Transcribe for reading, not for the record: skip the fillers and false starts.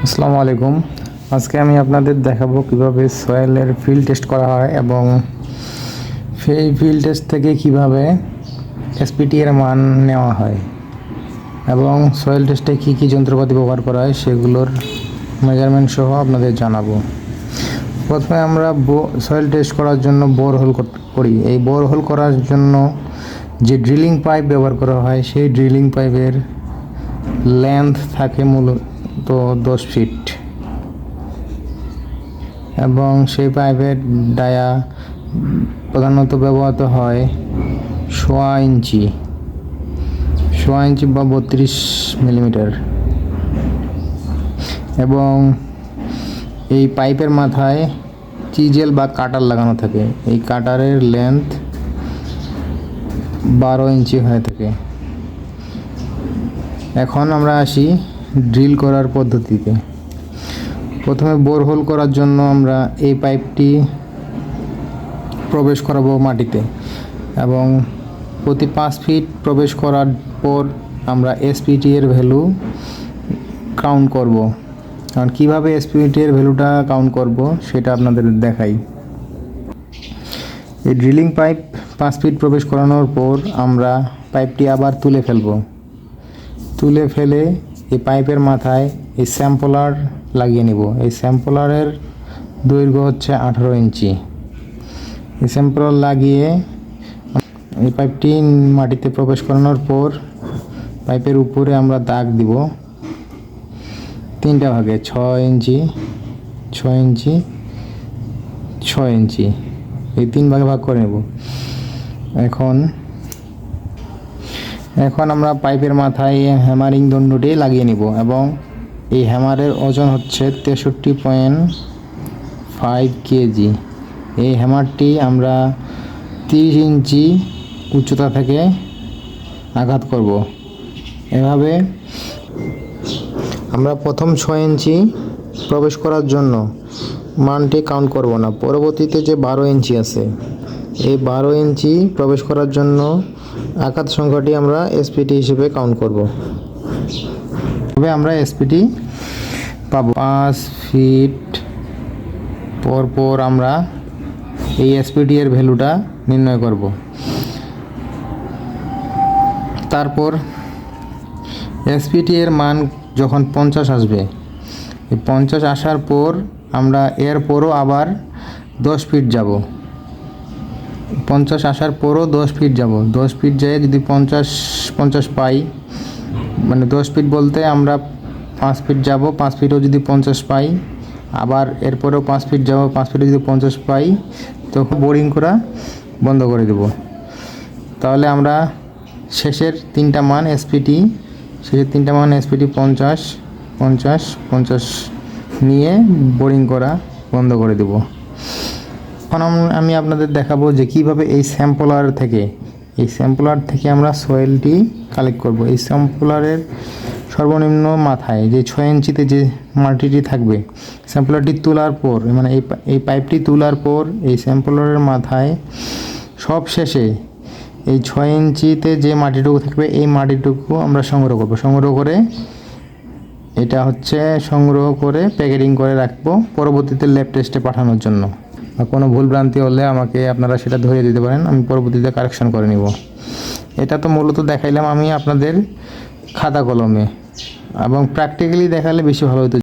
আসসালামু আলাইকুম। আজকে আমি আপনাদের দেখাবো কিভাবে সয়েলের ফিল্ড টেস্ট করা হয় এবং সেই ফিল্ড টেস্ট থেকে কিভাবে এসপিটি এর মান নেওয়া হয় এবং সয়েল টেস্টে কী কী যন্ত্রপাতি ব্যবহার করা হয় সেগুলোর মেজারমেন্ট সহ আপনাদের জানাবো। প্রথমে আমরা সয়েল টেস্ট করার জন্য বোরহোল করি। এই বোরহোল করার জন্য যে ড্রিলিং পাইপ ব্যবহার করা হয় সেই ড্রিলিং পাইপের লেন্থ থাকে মূলত 10 ফিট এবং সেই পাইপের ডায়া প্রধানত ব্যবহৃত হয় 1.5 ইঞ্চি বা 32 মিলিমিটার এবং এই পাইপের মাথায় চিজেল বা কাটার লাগানো থাকে। এই কাটারের লেন্থ 12 ইঞ্চি হয়ে থাকে। এখন আমরা আসি ড্রিল করার পদ্ধতিতে। প্রথমে বোরহোল করার জন্য আমরা এই পাইপটি প্রবেশ করাবো মাটিতে এবং প্রতি 5 ফিট প্রবেশ করার পর আমরা এসপিটি এর ভ্যালু কাউন্ট করব। কারণ কীভাবে এসপিটি এর ভ্যালুটা কাউন্ট করব সেটা আপনাদের দেখাই। এই ড্রিলিং পাইপ 5 ফিট প্রবেশ করানোর পর আমরা পাইপটি আবার তুলে ফেলে এই পাইপের মাথায় এই স্যাম্পলার লাগিয়ে নিব। এই স্যাম্পলারের দৈর্ঘ্য হচ্ছে 18 ইঞ্চি। এই স্যাম্পলার লাগিয়ে এই পাইপটি মাটিতে প্রবেশ করানোর পর পাইপের উপরে আমরা দাগ দিব 3টা ভাগে 6 ইঞ্চি 6 ইঞ্চি 6 ইঞ্চি, এই 3 ভাগে ভাগ করে নেব। এখন আমরা পাইপের মাথায় হ্যামারিং দণ্ডটি লাগিয়ে নিব এবং এই হ্যামারের ওজন হচ্ছে 63.5 কেজি। এই হ্যামারটি আমরা 30 ইঞ্চি উচ্চতা থেকে আঘাত করব। এভাবে আমরা প্রথম 6 ইঞ্চি প্রবেশ করার জন্য মানটি কাউন্ট করব না। পরবর্তীতে যে 12 ইঞ্চি আছে এই 12 ইঞ্চি প্রবেশ করার জন্য আঘাত সংখ্যাটি আমরা এসপিটি হিসেবে কাউন্ট করব। তবে আমরা এসপিটি পাবো 5 ফিট পর আমরা এই এসপিটি এর ভ্যালুটা নির্ণয় করব। তারপর এসপিটি এর মান যখন 50 আসবে, এই 50 আসার পর আমরা এরপরও আবার 10 ফিট যাব। 50 আসার পরও 10 ফিট যাব। 10 ফিট যেয়ে যদি 50 পাই, মানে 10 ফিট বলতে আমরা 5 ফিট যাব, 5 ফিটও যদি 50 পাই, আবার এরপরেও 5 ফিট যাব, 5 ফিটে যদি 50 পাই, তখন বোরিং করা বন্ধ করে দেব। তাহলে আমরা শেষের 3টা মান এসপিটি 50 50 50 নিয়ে বোরিং করা বন্ধ করে দেব। এখন আমি আপনাদের দেখাবো যে কিভাবে এই স্যাম্পলার থেকে আমরা সয়েলটি কালেক্ট করব। এই স্যাম্পলারের সর্বনিম্ন মাথায় যে 6 ইঞ্চিতে যে মাটিটি থাকবে, স্যাম্পলারটি তোলার পর, মানে এই পাইপটি তোলার পর এই স্যাম্পলারের মাথায় সব শেষে এই 6 ইঞ্চিতে যে মাটিটুকু থাকবে এই মাটিটুকু আমরা সংগ্রহ করে সংগ্রহ করে প্যাকেটিং করে রাখবো পরবর্তীতে ল্যাব টেস্টে পাঠানোর জন্য। আর কোনো ভুলভ্রান্তি হলে আমাকে আপনারা সেটা ধরিয়ে দিতে পারেন, আমি পরবর্তীতে কারেকশন করে নিব। এটা তো মূলত দেখাইলাম আমি আপনাদের খাতা কলমে, এবং প্র্যাকটিক্যালি দেখালে বেশি ভালো হতো।